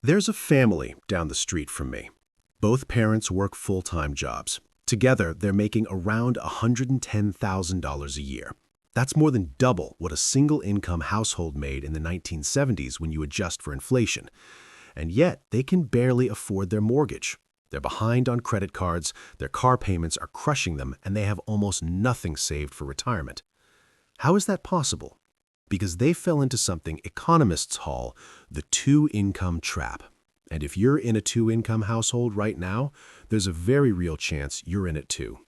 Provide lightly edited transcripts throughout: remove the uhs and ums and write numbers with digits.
There's a family down the street from me. Both parents work full-time jobs. Together, they're making around $110,000 a year. That's more than double what a single-income household made in the 1970s when you adjust for inflation. And yet, they can barely afford their mortgage. They're behind on credit cards, their car payments are crushing them, and they have almost nothing saved for retirement. How is that possible? Because they fell into something economists call the two-income trap. And if you're in a two-income household right now, there's a very real chance you're in it too.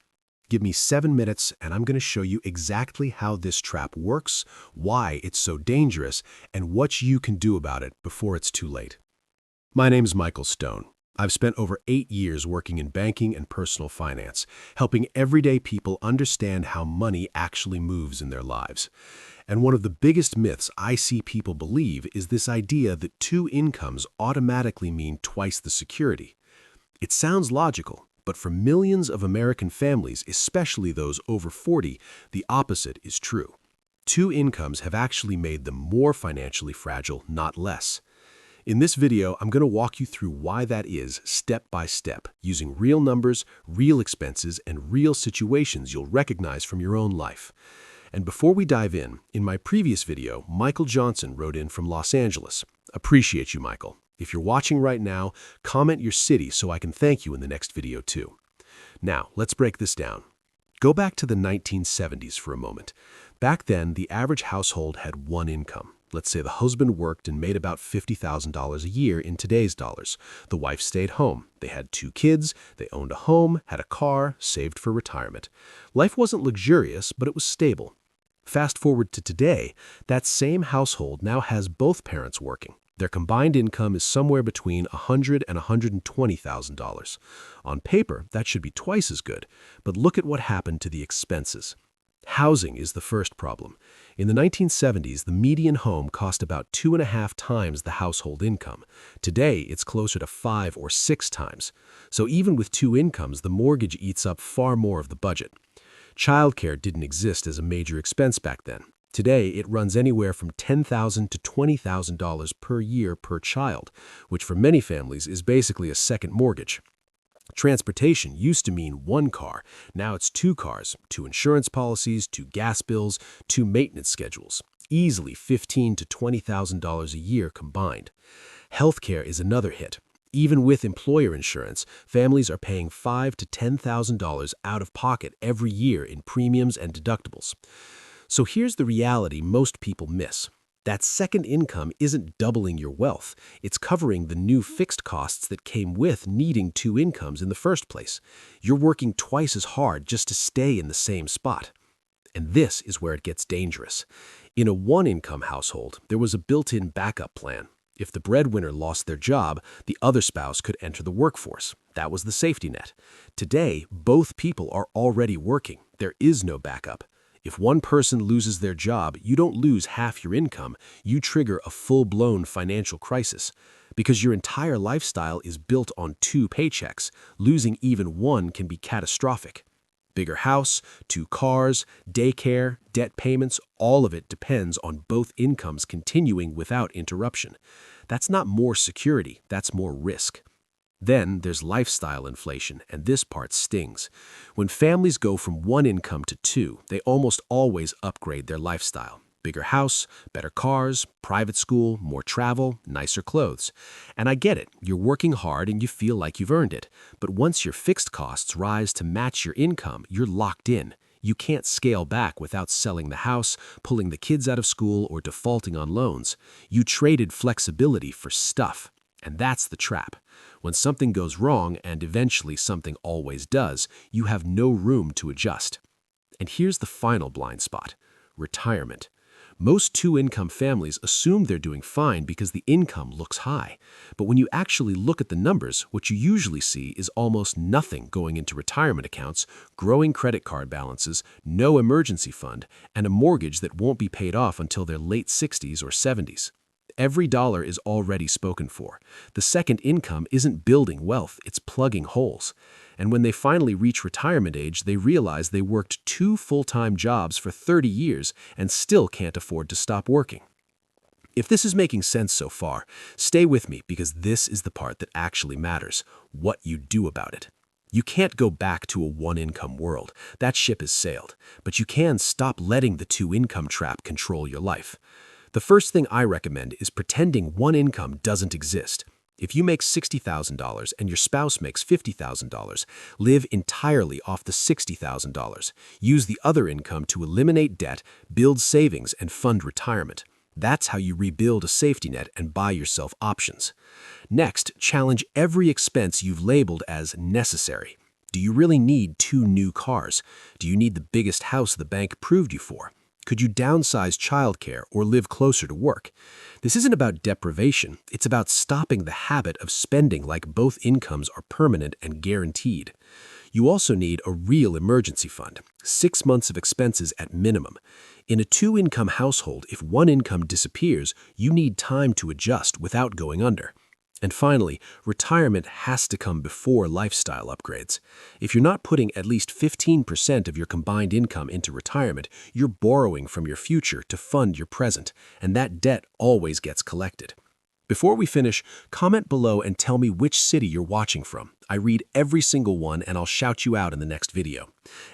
Give me 7 minutes and I'm going to show you exactly how this trap works, why it's so dangerous, and what you can do about it before it's too late. My name's Michael Stone. I've spent over 8 years working in banking and personal finance, helping everyday people understand how money actually moves in their lives. And one of the biggest myths I see people believe is this idea that two incomes automatically mean twice the security. It sounds logical, but for millions of American families, especially those over 40, the opposite is true. Two incomes have actually made them more financially fragile, not less. In this video, I'm going to walk you through why that is step by step, using real numbers, real expenses, and real situations you'll recognize from your own life. And before we dive in my previous video, Michael Johnson wrote in from Los Angeles. Appreciate you, Michael. If you're watching right now, comment your city so I can thank you in the next video too. Now, let's break this down. Go back to the 1970s for a moment. Back then, the average household had one income. Let's say the husband worked and made about $50,000 a year in today's dollars. The wife stayed home. They had 2 kids, they owned a home, had a car, saved for retirement. Life wasn't luxurious, but it was stable. Fast forward to today, that same household now has both parents working. Their combined income is somewhere between $100,000 and $120,000. On paper, that should be twice as good, but look at what happened to the expenses. Housing is the first problem. In the 1970s, the median home cost about 2.5 times the household income. Today, it's closer to 5 or 6 times. So even with 2 incomes, the mortgage eats up far more of the budget. Childcare didn't exist as a major expense back then. Today, it runs anywhere from $10,000 to $20,000 per year per child, which for many families is basically a second mortgage. Transportation used to mean 1 car. Now it's 2 cars, 2 insurance policies, 2 gas bills, 2 maintenance schedules. Easily $15,000 to $20,000 a year combined. Healthcare is another hit. Even with employer insurance, families are paying $5,000 to $10,000 out of pocket every year in premiums and deductibles. So here's the reality most people miss. That second income isn't doubling your wealth. It's covering the new fixed costs that came with needing 2 incomes in the first place. You're working twice as hard just to stay in the same spot. And this is where it gets dangerous. In a one-income household, there was a built-in backup plan. If the breadwinner lost their job, the other spouse could enter the workforce. That was the safety net. Today, both people are already working. There is no backup. If one person loses their job, you don't lose half your income, you trigger a full-blown financial crisis. Because your entire lifestyle is built on 2 paychecks, losing even one can be catastrophic. Bigger house, 2 cars, daycare, debt payments, all of it depends on both incomes continuing without interruption. That's not more security, that's more risk. Then there's lifestyle inflation, and this part stings. When families go from 1 income to 2, they almost always upgrade their lifestyle. Bigger house, better cars, private school, more travel, nicer clothes. And I get it, you're working hard and you feel like you've earned it. But once your fixed costs rise to match your income, you're locked in. You can't scale back without selling the house, pulling the kids out of school, or defaulting on loans. You traded flexibility for stuff. And that's the trap. When something goes wrong, and eventually something always does, you have no room to adjust. And here's the final blind spot: retirement. Most 2-income families assume they're doing fine because the income looks high. But when you actually look at the numbers, what you usually see is almost nothing going into retirement accounts, growing credit card balances, no emergency fund, and a mortgage that won't be paid off until their late 60s or 70s. Every dollar is already spoken for. The second income isn't building wealth, it's plugging holes. And when they finally reach retirement age, they realize they worked 2 full-time jobs for 30 years and still can't afford to stop working. If this is making sense so far, stay with me because this is the part that actually matters, what you do about it. You can't go back to a one-income world. That ship has sailed. But you can stop letting the two-income trap control your life. The first thing I recommend is pretending one income doesn't exist. If you make $60,000 and your spouse makes $50,000, live entirely off the $60,000. Use the other income to eliminate debt, build savings, and fund retirement. That's how you rebuild a safety net and buy yourself options. Next, challenge every expense you've labeled as necessary. Do you really need 2 new cars? Do you need the biggest house the bank approved you for? Could you downsize childcare or live closer to work? This isn't about deprivation, it's about stopping the habit of spending like both incomes are permanent and guaranteed. You also need a real emergency fund, 6 months of expenses at minimum. In a 2-income household, if one income disappears, you need time to adjust without going under. And finally, retirement has to come before lifestyle upgrades. If you're not putting at least 15% of your combined income into retirement, you're borrowing from your future to fund your present, and that debt always gets collected. Before we finish, comment below and tell me which city you're watching from. I read every single one and I'll shout you out in the next video.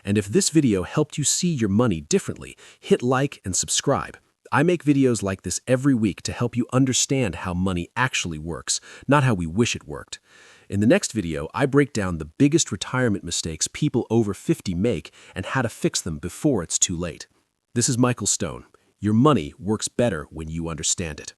And if this video helped you see your money differently, hit like and subscribe. I make videos like this every week to help you understand how money actually works, not how we wish it worked. In the next video, I break down the biggest retirement mistakes people over 50 make and how to fix them before it's too late. This is Michael Stone. Your money works better when you understand it.